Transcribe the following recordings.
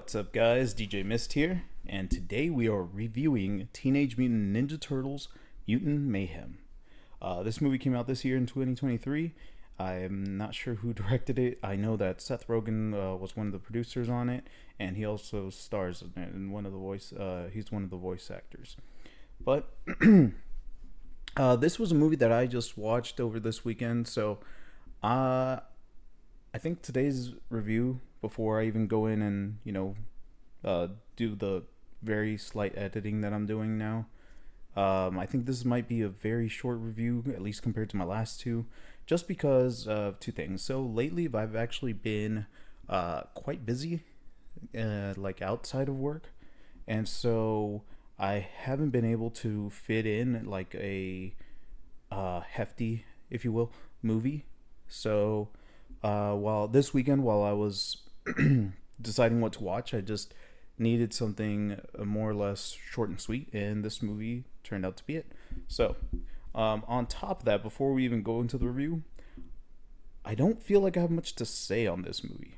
What's up, guys? DJ Myst here, and today we are reviewing Teenage Mutant Ninja Turtles Mutant Mayhem. This movie came out this year in 2023. I'm not sure who directed it. I know that Seth Rogen was one of the producers on it, and he also stars in it, and he's one of the voice actors. But this was a movie that I just watched over this weekend, so I think today's review, before I even go in and do the very slight editing that I'm doing now, I think this might be a very short review, at least compared to my last two, just because of two things. So lately, I've actually been quite busy, like outside of work, and so I haven't been able to fit in like a hefty, if you will, movie. So while this weekend, while I was deciding what to watch, I just needed something more or less short and sweet, and this movie turned out to be it. So, on top of that, before we even go into the review, I don't feel like I have much to say on this movie.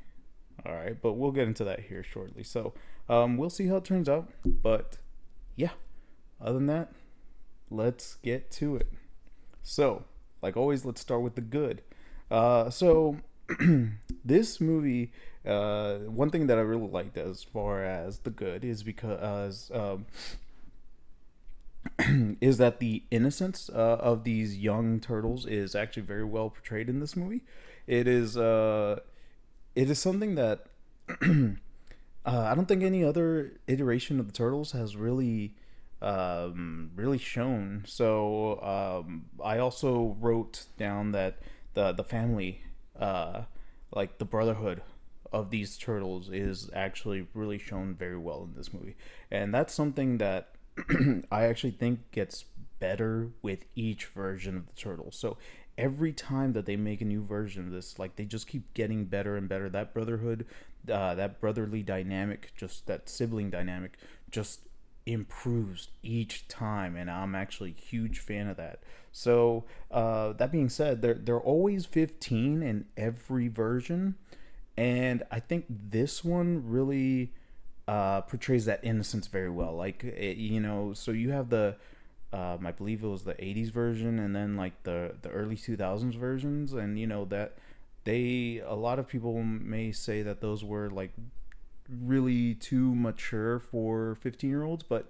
All right, but we'll get into that here shortly. So, we'll see how it turns out. But yeah, other than that, let's get to it. So, like always, let's start with the good. This movie, one thing that I really liked as far as the good is because is that the innocence of these young turtles is actually very well portrayed in this movie. It is something that I don't think any other iteration of the turtles has really shown. So I also wrote down that the family, like the brotherhood of these turtles, is actually really shown very well in this movie, and that's something that I actually think gets better with each version of the turtles. So every time that they make a new version of this, like, they just keep getting better and better. That brotherhood, that brotherly dynamic, just that sibling dynamic, just improves each time, and I'm actually a huge fan of that. So that being said, they're always 15 in every version, and I think this one really portrays that innocence very well. Like, so you have the I believe it was the 80s version, and then like the early 2000s versions, and that a lot of people may say that those were like really too mature for 15-year-olds, but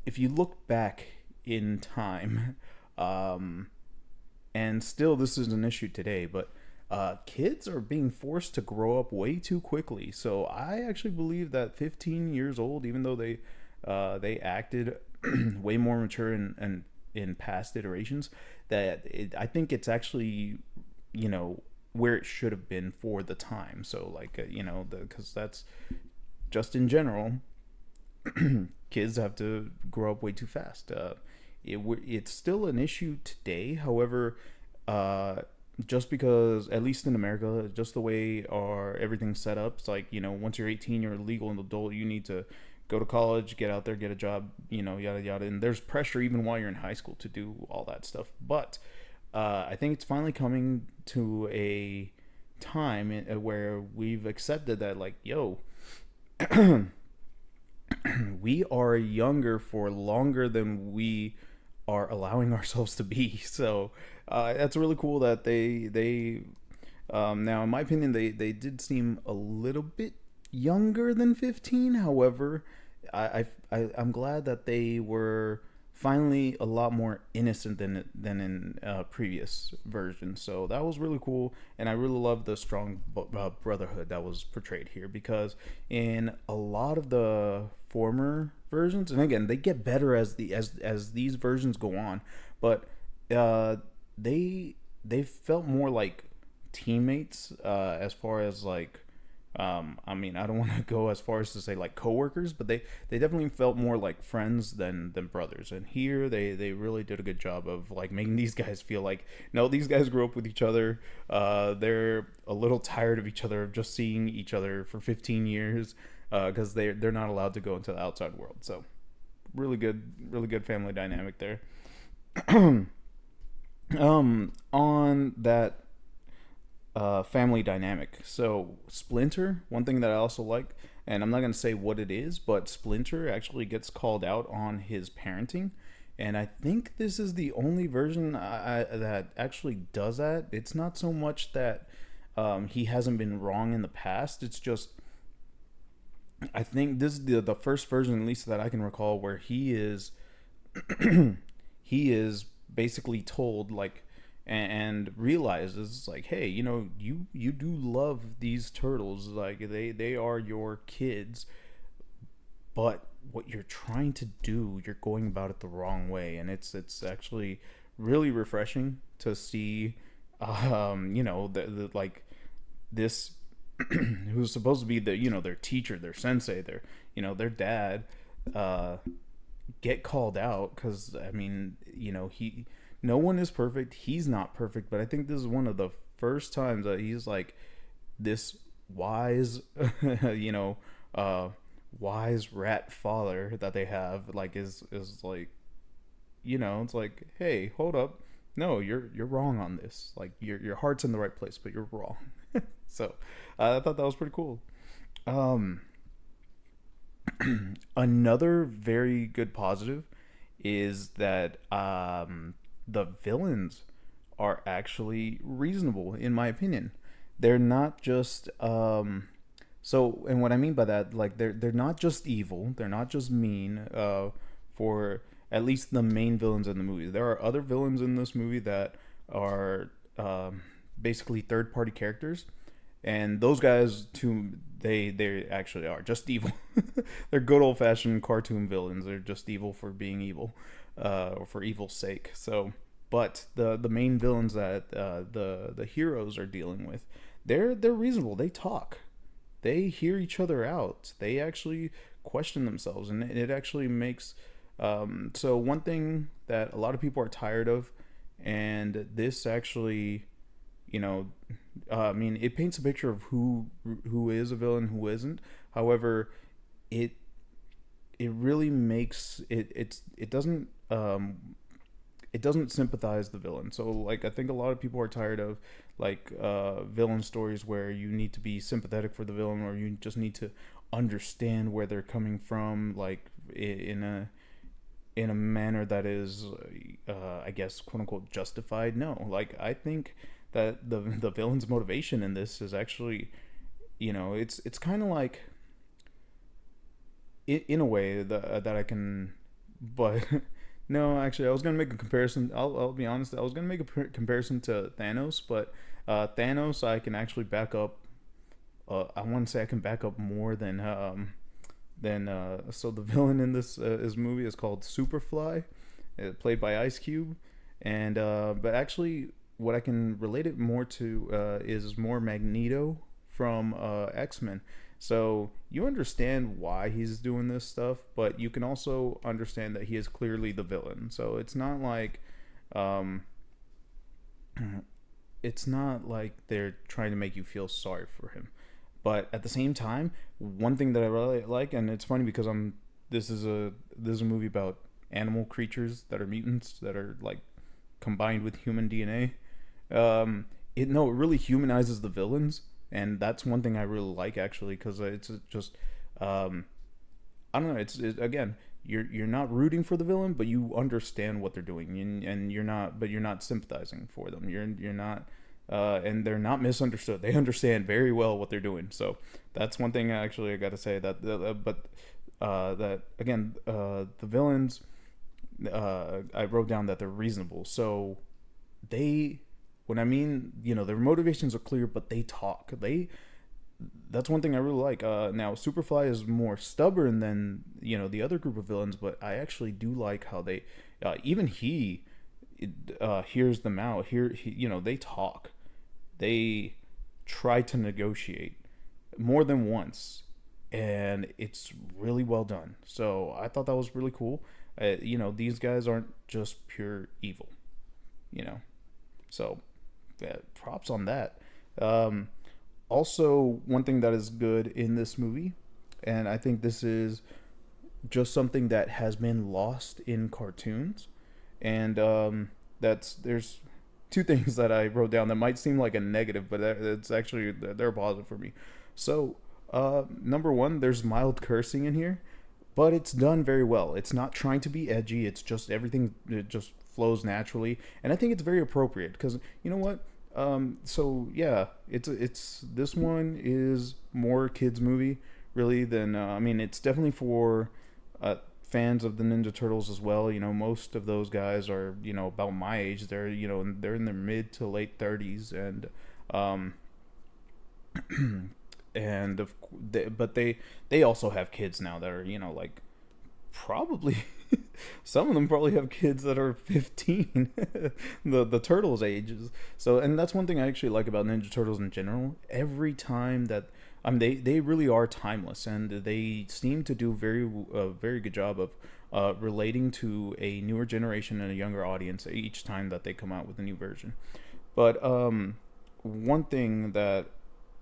if you look back in time, and still this is an issue today, but kids are being forced to grow up way too quickly. So I actually believe that 15 years old, even though they acted way more mature in past iterations, I think it's actually where it should have been for the time. So like because that's just in general, kids have to grow up way too fast. It's still an issue today. However, just because, at least in America, just the way everything's set up, it's like, once you're 18, you're a legal and adult. You need to go to college, get out there, get a job, yada yada. And there's pressure even while you're in high school to do all that stuff. But I think it's finally coming to a time where we've accepted that, like, yo, we are younger for longer than we are allowing ourselves to be. So that's really cool that they now, in my opinion, they did seem a little bit younger than 15. However, I'm glad that they were finally a lot more innocent than in previous versions. So that was really cool, and I really love the strong brotherhood that was portrayed here, because in a lot of the former versions, and again, they get better as these versions go on, but they felt more like teammates, as far as like, I mean, I don't want to go as far as to say like coworkers, but they definitely felt more like friends than brothers. And here they really did a good job of like making these guys feel like, no, these guys grew up with each other. They're a little tired of each other, of just seeing each other for 15 years, because they're not allowed to go into the outside world. So really good family dynamic there. On that family dynamic. So Splinter, one thing that I also liked, and I'm not going to say what it is, but Splinter actually gets called out on his parenting. And I think this is the only version that actually does that. It's not so much that he hasn't been wrong in the past. It's just I think this is the first version, at least that I can recall, where he is basically told like and realizes like, hey, you do love these turtles, like they are your kids, but what you're trying to do, you're going about it the wrong way. And it's actually really refreshing to see the like this who's supposed to be their teacher, their sensei, their dad, uh get called out. Because I mean, he no one is perfect, he's not perfect, but I think this is one of the first times that he's like this wise you know uh wise rat father that they have, like is like, it's like, hey, hold up, no, you're wrong on this, like your heart's in the right place, but you're wrong. So I thought that was pretty cool. um Another very good positive is that the villains are actually reasonable, in my opinion. They're not just and what I mean by that, like they're not just evil, they're not just mean. For at least the main villains in the movie, there are other villains in this movie that are basically third party characters, and those guys too, they actually are just evil. They're good old fashioned cartoon villains. They're just evil for being evil, or for evil's sake. So, but the main villains that the heroes are dealing with, they're reasonable. They talk, they hear each other out. They actually question themselves, and it actually makes. So one thing that a lot of people are tired of, and this actually, you know, I mean, it paints a picture of who is a villain, who isn't. However, it it really makes it doesn't it doesn't sympathize the villain. So like I think a lot of people are tired of like villain stories where you need to be sympathetic for the villain, or you just need to understand where they're coming from, like in a manner that is I guess quote unquote justified. No, like I think that the villain's motivation in this is actually, it's kind of like in a way that I can, but no, actually, I was gonna make a comparison. I'll be honest. I was gonna make a comparison to Thanos, but Thanos I can actually back up. I want to say I can back up more than so the villain in this movie is called Superfly, played by Ice Cube, and but actually what I can relate it more to is more Magneto from X-Men. So you understand why he's doing this stuff, but you can also understand that he is clearly the villain. So um, it's not like they're trying to make you feel sorry for him. But at the same time, one thing that I really like, and it's funny because this is a movie about animal creatures that are mutants that are like combined with human DNA. It really humanizes the villains, and that's one thing I really like actually, because it's just I don't know. Again, you're not rooting for the villain, but you understand what they're doing, and you're not sympathizing for them. You're not, and they're not misunderstood. They understand very well what they're doing. So that's one thing actually I got to say that, but that again, the villains, I wrote down that they're reasonable. So they, when I mean, their motivations are clear, but they talk. That's one thing I really like. Now, Superfly is more stubborn than the other group of villains, but I actually do like how they, even he, hears them out. They talk, they try to negotiate more than once, and it's really well done. So I thought that was really cool. These guys aren't just pure evil. You know, so yeah, props on that. Um, Also, one thing that is good in this movie, and I think this is just something that has been lost in cartoons, and there's two things that I wrote down that might seem like a negative, but it's actually they're positive for me. So, Number one, there's mild cursing in here, but it's done very well. It's not trying to be edgy. It's just everything. It just flows naturally, and I think it's very appropriate because you know what. So yeah, it's this one is more kids movie really than I mean it's definitely for fans of the Ninja Turtles as well. You know, most of those guys are about my age. They're they're in their mid to late 30s, and um, but they also have kids now that are like probably some of them probably have kids that are 15 the turtles ages. So and that's one thing I actually like about Ninja Turtles in general. Every time that they really are timeless, and they seem to do very good job of relating to a newer generation and a younger audience each time that they come out with a new version. But one thing that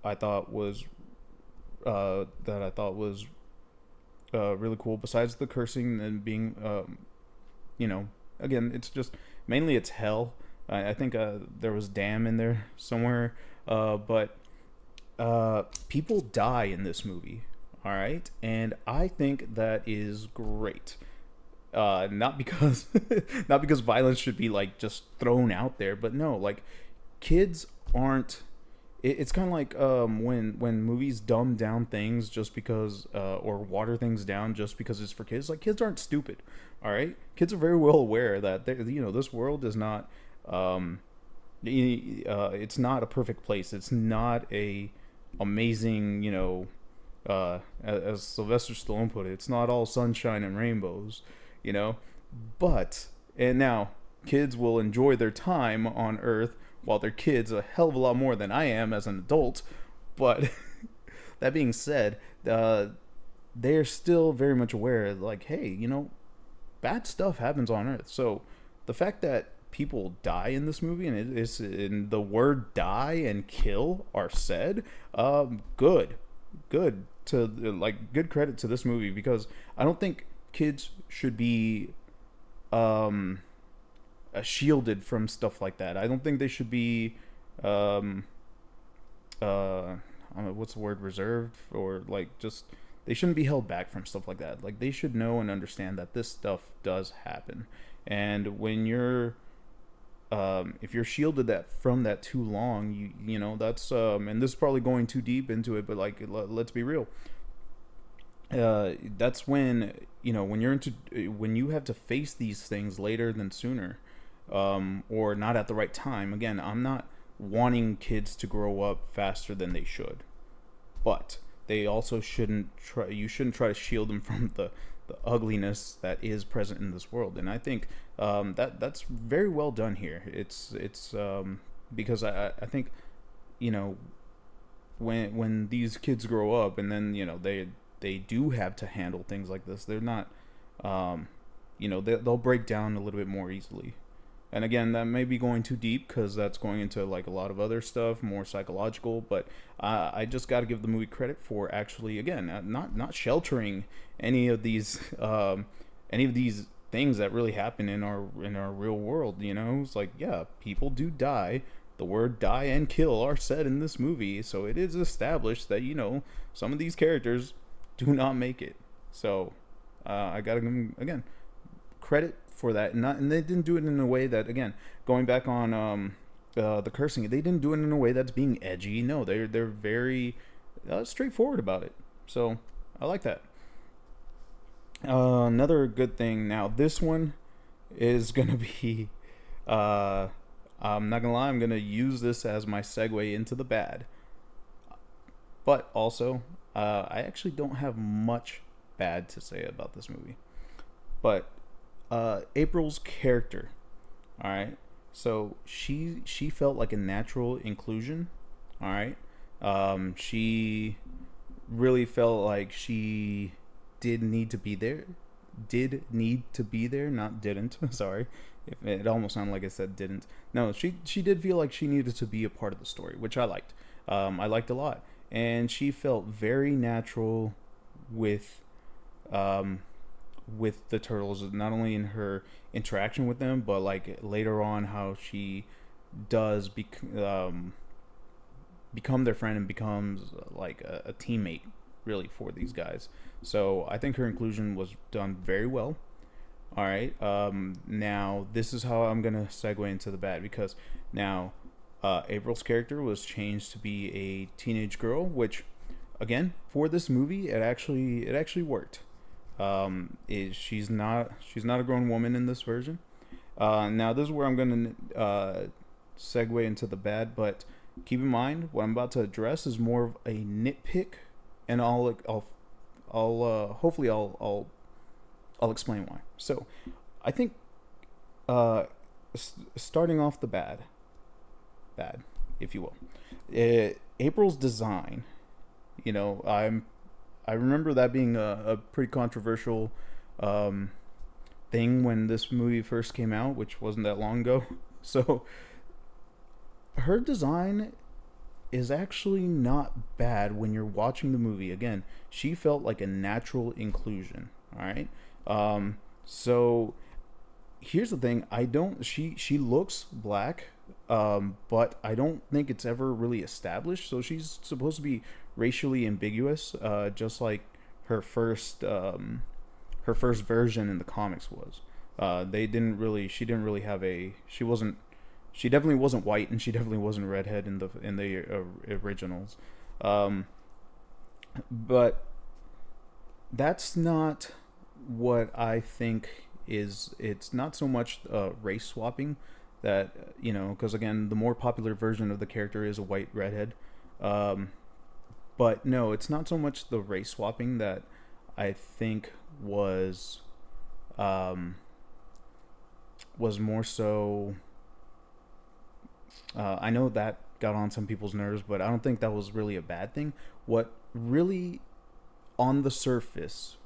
I thought was really cool, besides the cursing and being, again, it's just mainly it's hell. I think there was damn in there somewhere, but people die in this movie. All right, and I think that is great. Not because not because violence should be like just thrown out there, but no, like kids aren't. It's kind of like when movies dumb down things just because or water things down just because it's for kids. Like kids aren't stupid, all right. Kids are very well aware that this world is not it's not a perfect place. It's not a amazing as Sylvester Stallone put it. It's not all sunshine and rainbows, you know. But and now kids will enjoy their time on Earth while they're kids a hell of a lot more than I am as an adult. But that being said, they're still very much aware, like, hey, bad stuff happens on Earth. So the fact that people die in this movie, and it is in the word die and kill are said, good to like good credit to this movie, because I don't think kids should be shielded from stuff like that. I don't think they should be I don't know what's the word, reserved, or like just they shouldn't be held back from stuff like that. Like they should know and understand that this stuff does happen. And when you're if you're shielded from that too long, that's and this is probably going too deep into it, but like let's be real. That's when when you have to face these things later than sooner, or not at the right time. Again, I'm not wanting kids to grow up faster than they should, but they also shouldn't try. You shouldn't try to shield them from the ugliness that is present in this world. And I think that's very well done here. It's because I think when these kids grow up and then they do have to handle things like this, they're not they'll break down a little bit more easily. And again, that may be going too deep because that's going into like a lot of other stuff, more psychological. But I just got to give the movie credit for actually, again, not sheltering any of these things that really happen in our real world. It's like, yeah, people do die. The word die and kill are said in this movie, so it is established that some of these characters do not make it. So I gotta give them, again, credit for that. And they didn't do it in a way that, again, going back on the cursing, they didn't do it in a way that's being edgy. No, they're very straightforward about it. So I like that. Another good thing. Now this one is gonna be. I'm not gonna lie. I'm gonna use this as my segue into the bad. But also, I actually don't have much bad to say about this movie. But April's character, all right. So she felt like a natural inclusion, all right. She really felt like she did need to be there, not didn't. Sorry, it almost sounded like I said didn't. No, she did feel like she needed to be a part of the story, which I liked. I liked a lot, and she felt very natural with the turtles, not only in her interaction with them, but like later on how she does become their friend and becomes like a teammate really for these guys. So I think her inclusion was done very well. All right. Now this is how I'm gonna segue into the bad, because now April's character was changed to be a teenage girl, which again for this movie it actually worked. She's not a grown woman in this version. Now this is where I'm gonna segue into the bad, but keep in mind what I'm about to address is more of a nitpick, and I'll explain why. So, I think starting off the bad, if you will, April's design. I remember that being a pretty controversial thing when this movie first came out, which wasn't that long ago. So, her design is actually not bad when you're watching the movie. Again, she felt like a natural inclusion. All right. So here's the thing. I don't. She looks black, but I don't think it's ever really established. So she's supposed to be racially ambiguous, just like her first version in the comics was. They didn't really. She didn't really have a. She wasn't. She definitely wasn't white, and she definitely wasn't redhead in the originals. But that's not what I think is. It's not so much race swapping that, because again, the more popular version of the character is a white redhead. But no, it's not so much the race swapping that I think was more so. I know that got on some people's nerves, but I don't think that was really a bad thing. What really, on the surface,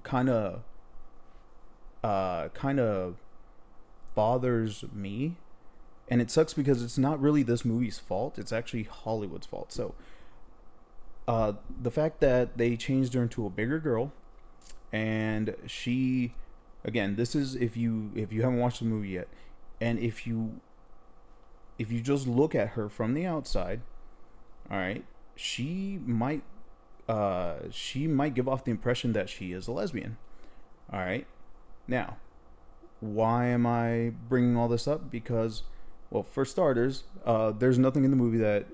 kind of bothers me, and it sucks because it's not really this movie's fault. It's actually Hollywood's fault. So, the fact that they changed her into a bigger girl, and she, again, this is if you haven't watched the movie yet, and if you just look at her from the outside, all right, she might give off the impression that she is a lesbian. All right. Now, why am I bringing all this up? Because, well, for starters, there's nothing in the movie that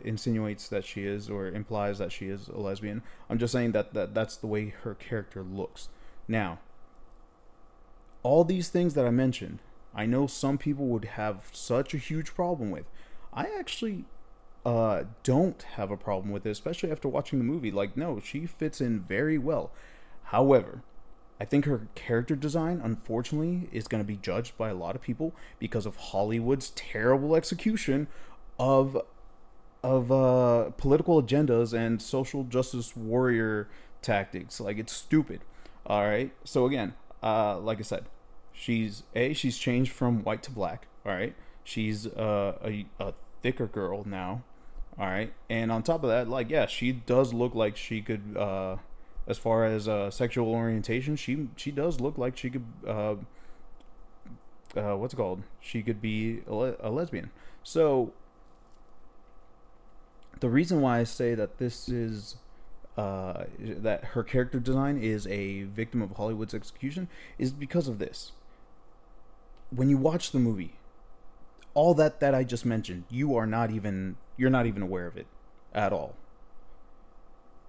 insinuates that she is or implies that she is a lesbian. I'm just saying that's the way her character looks. Now, all these things that I mentioned, I know some people would have such a huge problem with. I actually don't have a problem with it, especially after watching the movie. Like, no, she fits in very well. However, I think her character design, unfortunately, is going to be judged by a lot of people because of Hollywood's terrible execution of political agendas and social justice warrior tactics. Like, it's stupid. All right. So again, like I said, she's changed from white to black. All right. She's a thicker girl now. All right. And on top of that, like, yeah, she does look like she could, as far as sexual orientation, she does look like she could, what's it called? She could be a lesbian. So the reason why I say that this is, that her character design is a victim of Hollywood's execution is because of this. When you watch the movie, all that I just mentioned, you're not even aware of it at all.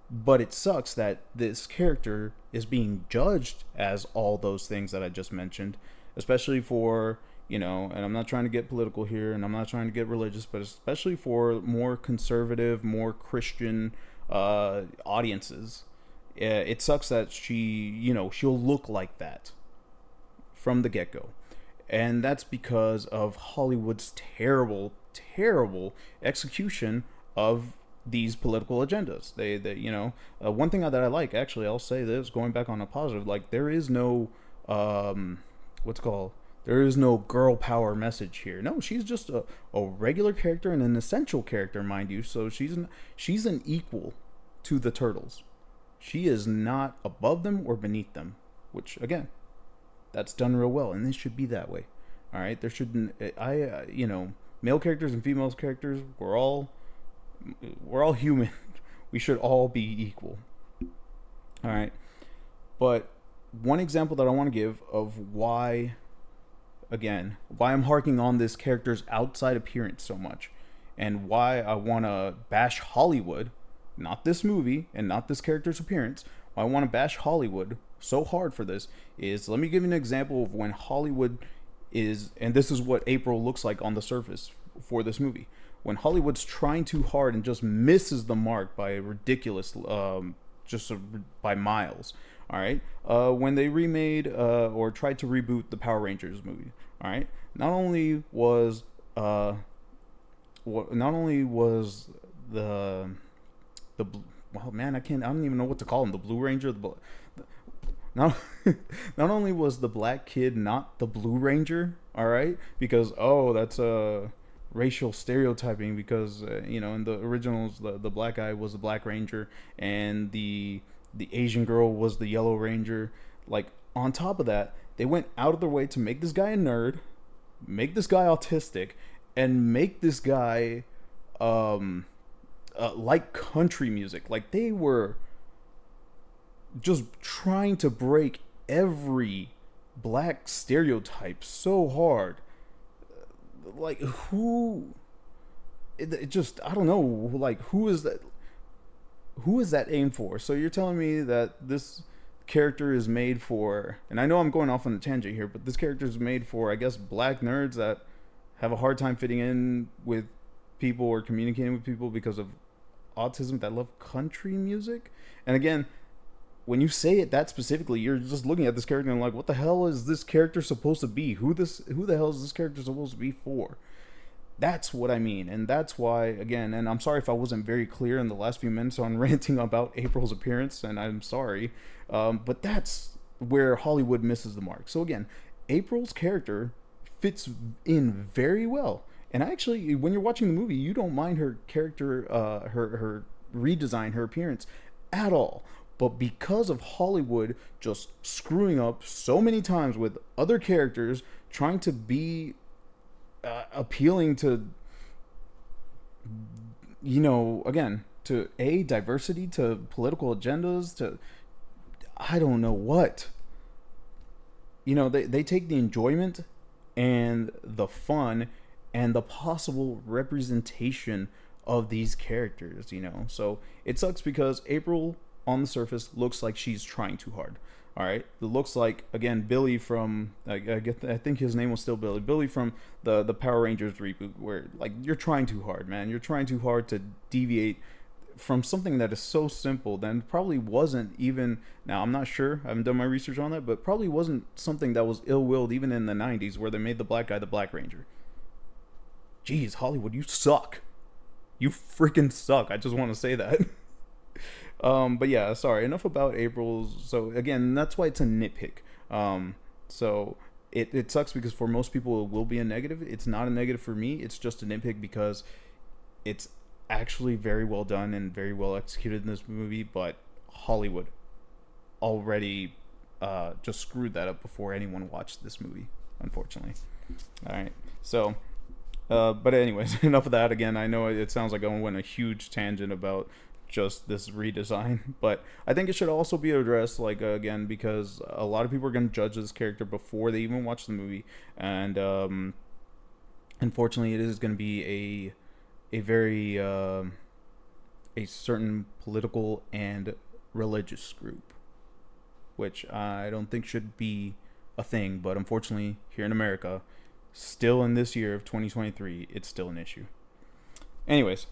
But it sucks that this character is being judged as all those things that I just mentioned, especially for, and I'm not trying to get political here, and I'm not trying to get religious, but especially for more conservative, more Christian audiences. It sucks that she'll look like that from the get-go. And that's because of Hollywood's terrible, terrible execution of these political agendas. They one thing that I like, actually, I'll say this, going back on a positive, like, there is no, there is no girl power message here. No, she's just a regular character and an essential character, mind you. So she's an equal to the Turtles. She is not above them or beneath them, which, again, that's done real well, and it should be that way. All right, there shouldn't. Male characters and female characters, we're all human. We should all be equal. All right. But one example that I want to give of why, again, why I'm harking on this character's outside appearance so much, and why I want to bash Hollywood, not this movie and not this character's appearance, why I want to bash Hollywood so hard for this is, let me give you an example of when Hollywood is, and this is what April looks like on the surface for this movie. When Hollywood's trying too hard and just misses the mark by a ridiculous, just a, by miles. All right. When they remade or tried to reboot the Power Rangers movie. All right. Not only was the well, man, I don't even know what to call him. The Blue Ranger. Not not only was the black kid not the Blue Ranger. All right, because that's a racial stereotyping, because in the originals the black guy was the Black Ranger and the Asian girl was the Yellow Ranger. Like, on top of that, they went out of their way to make this guy a nerd, make this guy autistic, and make this guy like country music. Like, they were just trying to break every black stereotype so hard. Like, who? It just, I don't know. Like, who is that? Who is that aimed for? So you're telling me that this character is made for, and I know I'm going off on a tangent here, but this character is made for, I guess, black nerds that have a hard time fitting in with people or communicating with people because of autism, that love country music. And again, when you say it that specifically, you're just looking at this character and like, what the hell is this character supposed to be? Who the hell is this character supposed to be for? That's what I mean. And that's why, again, and I'm sorry if I wasn't very clear in the last few minutes on ranting about April's appearance, and I'm sorry, but that's where Hollywood misses the mark. So again, April's character fits in very well. And actually, when you're watching the movie, you don't mind her character, her redesign, her appearance at all. But because of Hollywood just screwing up so many times with other characters, trying to be appealing to, again, to diversity, to political agendas, to I don't know what. They take the enjoyment and the fun and the possible representation of these characters. So it sucks because April on the surface looks like she's trying too hard. All right, it looks like, again, Billy from I think his name was still Billy. Billy from the Power Rangers reboot, where, like, you're trying too hard, man. You're trying too hard to deviate from something that is so simple. Then probably wasn't even. Now, I'm not sure. I haven't done my research on that, but probably wasn't something that was ill-willed even in the '90s, where they made the black guy the Black Ranger. Jeez, Hollywood, you suck. You freaking suck. I just want to say that. But yeah, sorry. Enough about April's. So again, that's why it's a nitpick. So it sucks because for most people it will be a negative. It's not a negative for me. It's just a nitpick because it's actually very well done and very well executed in this movie. But Hollywood already just screwed that up before anyone watched this movie, unfortunately. All right. So, but anyways, enough of that. Again, I know it sounds like I went a huge tangent about just this redesign, but I think it should also be addressed, like, again, because a lot of people are going to judge this character before they even watch the movie, and unfortunately it is going to be a very a certain political and religious group, which I don't think should be a thing, but unfortunately here in America, still in this year of 2023, it's still an issue. Anyways,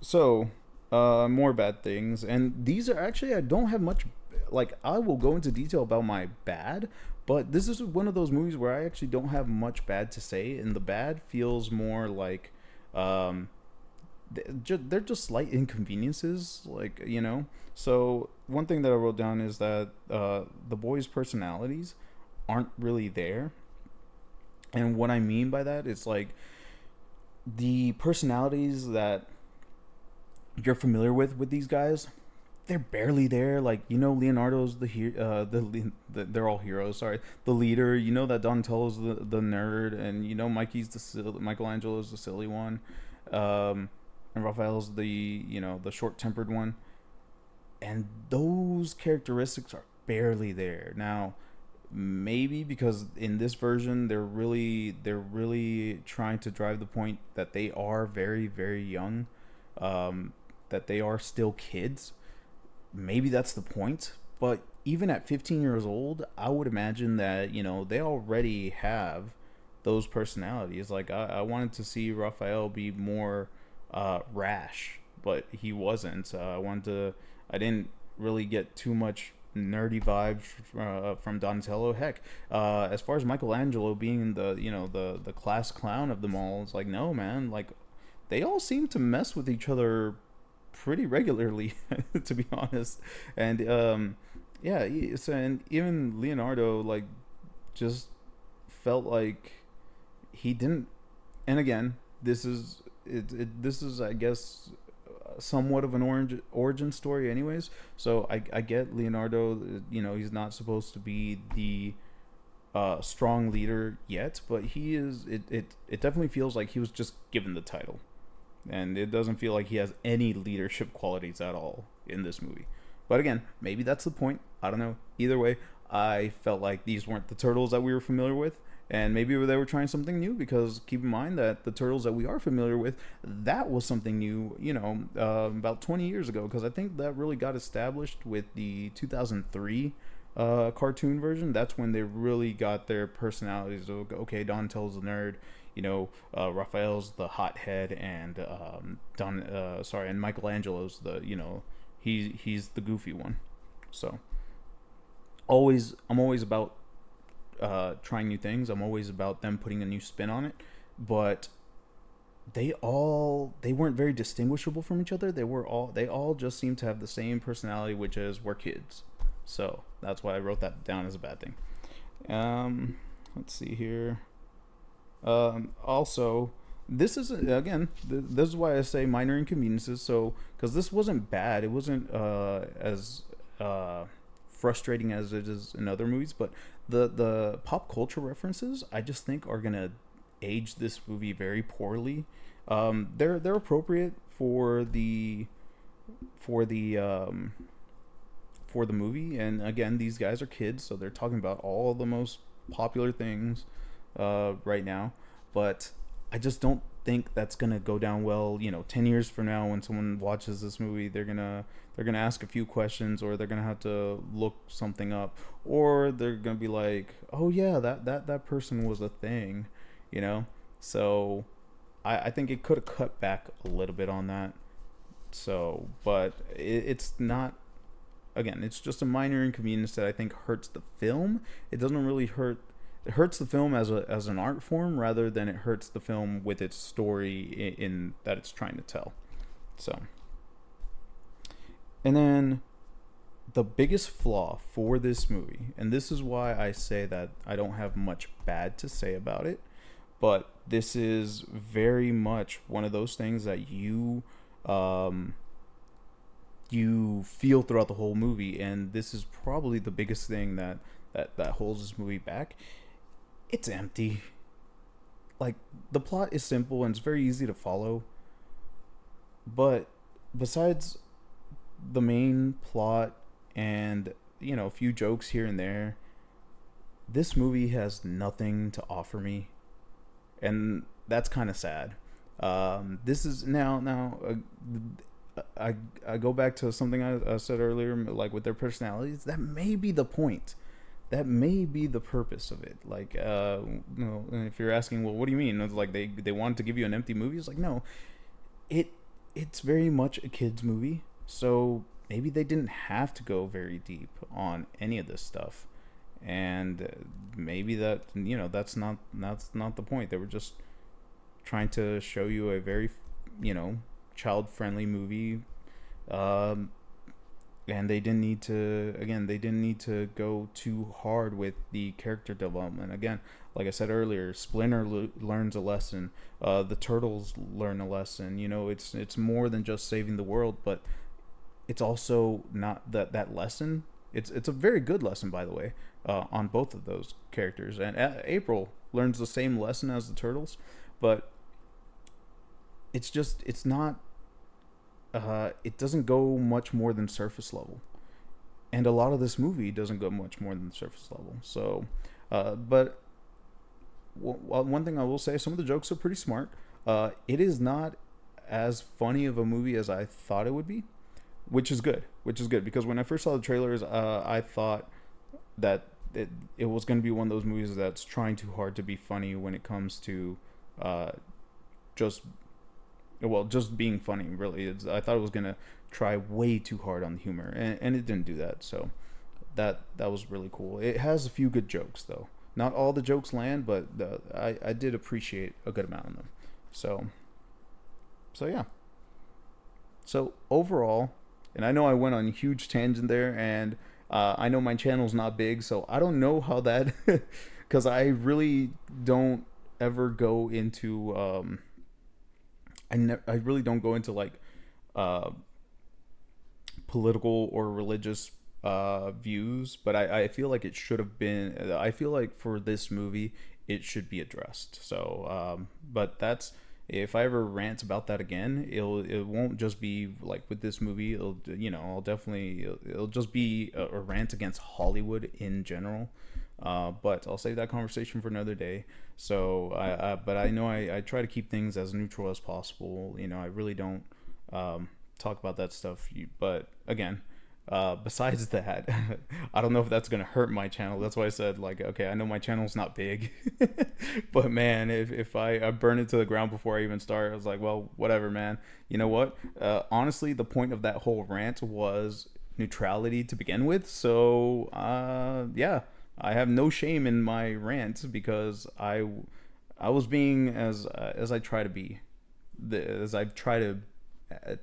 so more bad things, and these are actually, I don't have much, like, I will go into detail about my bad, but this is one of those movies where I actually don't have much bad to say, and the bad feels more like they're just slight inconveniences, like, so one thing that I wrote down is that the boys' personalities aren't really there, and what I mean by that is, like, the personalities that you're familiar with these guys, they're barely there. Like, Leonardo's they're all heroes. Sorry, the leader. That Donatello's the nerd, and Michelangelo's the silly one, and Raphael's the short tempered one. and those characteristics are barely there now. Maybe because in this version they're really trying to drive the point that they are very very young, um, that they are still kids. Maybe that's the point. But even at 15 years old, I would imagine that they already have those personalities. Like I wanted to see Raphael be more rash, but he wasn't. I didn't really get too much nerdy vibes from Donatello. Heck, as far as Michelangelo being the class clown of them all, it's like no man, like they all seem to mess with each other pretty regularly, to be honest. And yeah, and even Leonardo like just felt like he didn't. And again, this is I guess somewhat of an origin story, anyways. So I get Leonardo. He's not supposed to be the strong leader yet, but he is. It definitely feels like he was just given the title, and it doesn't feel like he has any leadership qualities at all in this movie. But again, maybe that's the point. I don't know. Either way, I felt like these weren't the turtles that we were familiar with, and maybe they were trying something new. Because keep in mind that the turtles that we are familiar with, that was something new. About 20 years ago. Because I think that really got established with the 2003 cartoon version. That's when they really got their personalities. Okay, Donatello's the nerd. Raphael's the hothead, and and Michelangelo's the he's the goofy one. So I'm always about trying new things. I'm always about them putting a new spin on it. But they weren't very distinguishable from each other. They all just seemed to have the same personality, which is we're kids. So that's why I wrote that down as a bad thing. Let's see here. Also, this is again. This is why I say minor inconveniences. So, because this wasn't bad, it wasn't as frustrating as it is in other movies. But the pop culture references, I just think, are gonna age this movie very poorly. They're appropriate for the for the movie, and again, these guys are kids, so they're talking about all the most popular things right now. But I just don't think that's gonna go down well. 10 years from now, when someone watches this movie, they're gonna ask a few questions, or they're gonna have to look something up, or they're gonna be like, "Oh yeah, that person was a thing," So I think it could have cut back a little bit on that. So, but it's not. Again, it's just a minor inconvenience that I think hurts the film. It doesn't really hurt. It hurts the film as an art form, rather than it hurts the film with its story in that it's trying to tell. So, and then the biggest flaw for this movie, and this is why I say that I don't have much bad to say about it, but this is very much one of those things that um, you feel throughout the whole movie, and this is probably the biggest thing that holds this movie back. It's empty. Like, the plot is simple and it's very easy to follow, but besides the main plot and a few jokes here and there, this movie has nothing to offer me, and that's kind of sad. This is now I go back to something I said earlier, like with their personalities. That may be the point. That may be the purpose of it. Like, if you're asking, well, what do you mean? It's like they wanted to give you an empty movie. It's like, no, it's very much a kids movie. So maybe they didn't have to go very deep on any of this stuff, and maybe that's not the point. They were just trying to show you a very child friendly movie, and they didn't need to go too hard with the character development. Again, like I said earlier, Splinter learns a lesson, the turtles learn a lesson. It's more than just saving the world, but it's also not that lesson. It's a very good lesson, by the way, on both of those characters. And April learns the same lesson as the turtles, but it's not it doesn't go much more than surface level, and a lot of this movie doesn't go much more than surface level. So, but one thing I will say, some of the jokes are pretty smart. It is not as funny of a movie as I thought it would be, which is good. Which is good because when I first saw the trailers, I thought that it was going to be one of those movies that's trying too hard to be funny when it comes to uh, just just being funny. Really, I thought it was gonna try way too hard on the humor, and it didn't do that. So that was really cool. It has a few good jokes though. Not all the jokes land, but I did appreciate a good amount of them. So yeah. So overall, and I know I went on a huge tangent there, and I know my channel's not big, so I don't know how that, because I really don't ever go into I really don't go into like uh, political or religious views, but I feel like it should have been. I feel like for this movie, it should be addressed. So, but that's if I ever rant about that again, it won't just be like with this movie. I'll definitely it'll just be a rant against Hollywood in general. But I'll save that conversation for another day. So but I know I try to keep things as neutral as possible. I really don't talk about that stuff. But again, besides that, I don't know if that's gonna hurt my channel. That's why I said like, okay, I know my channel's not big, but man, if I burn it to the ground before I even start, I was like, well, whatever, man. You know what? Honestly, the point of that whole rant was neutrality to begin with. So yeah, I have no shame in my rant because I was being as I try to be, as I try to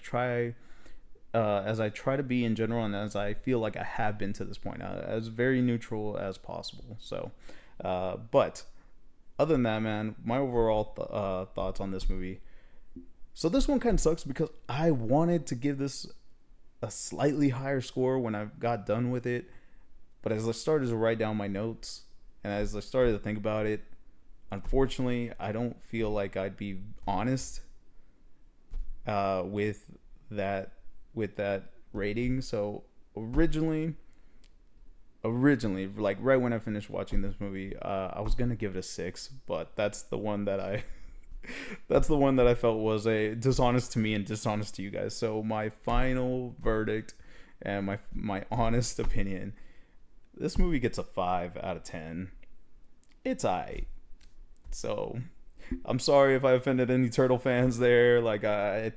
try as I try to be in general, and as I feel like I have been to this point, as very neutral as possible. So, but other than that, man, my overall thoughts on this movie. So this one kind of sucks because I wanted to give this a slightly higher score when I got done with it, but as I started to write down my notes and as I started to think about it, unfortunately, I don't feel like I'd be honest with that rating. So originally, like right when I finished watching this movie, I was gonna give it a 6, but that's the one that I that's the one that I felt was a dishonest to me and dishonest to you guys. So my final verdict and my honest opinion, this movie gets a 5 out of 10. It's aight. So I'm sorry if I offended any turtle fans there. I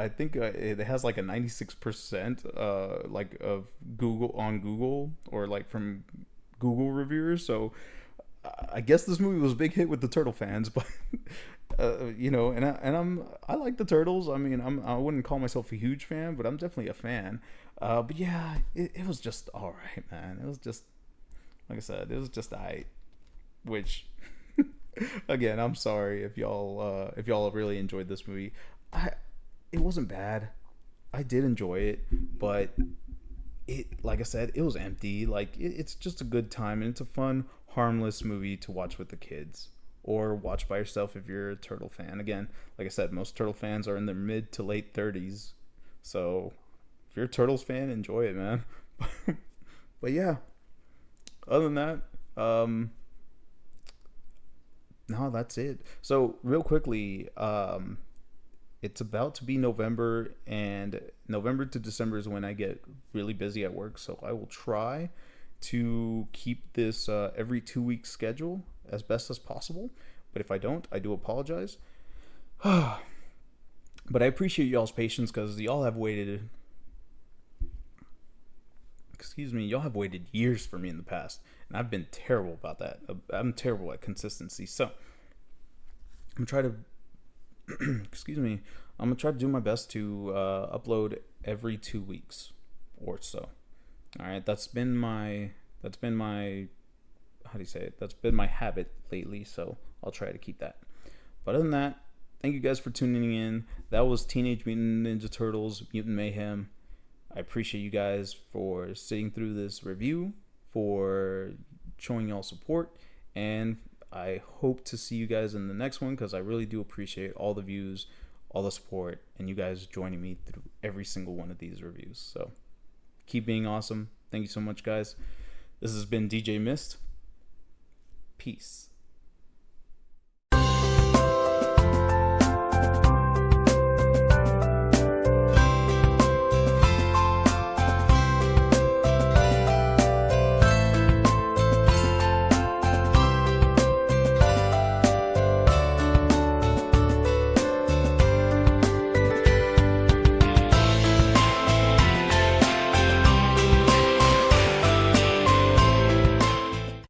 think it has like a 96% like of Google or like from Google reviewers. So I guess this movie was a big hit with the turtle fans, but I like the turtles. I mean, I wouldn't call myself a huge fan, but I'm definitely a fan. But yeah, it was just all right, man. It was just like I said, it was just which again, I'm sorry if y'all really enjoyed this movie. It wasn't bad. I did enjoy it, but like I said, it was empty. Like it's just a good time and it's a fun, harmless movie to watch with the kids or watch by yourself if you're a turtle fan. Again, like I said, most turtle fans are in their mid to late 30s. So if you're a Turtles fan, enjoy it, man. But yeah, other than that, no, that's it. So real quickly, it's about to be November, and November to December is when I get really busy at work. So I will try to keep this every 2 week schedule as best as possible. But if I don't, I do apologize. But I appreciate y'all's patience because y'all have waited. Excuse me, y'all have waited years for me in the past, and I've been terrible about that. I'm terrible at consistency. So I'm gonna try to excuse me, I'm gonna try to do my best to upload every 2 weeks or so. All right, that's been my how do you say it? That's been my habit lately, so I'll try to keep that. But other than that, thank you guys for tuning in. That was Teenage Mutant Ninja Turtles Mutant Mayhem. I appreciate you guys for sitting through this review, for showing y'all support, and I hope to see you guys in the next one because I really do appreciate all the views, all the support, and you guys joining me through every single one of these reviews. So keep being awesome. Thank you so much, guys. This has been DJ Myst. Peace.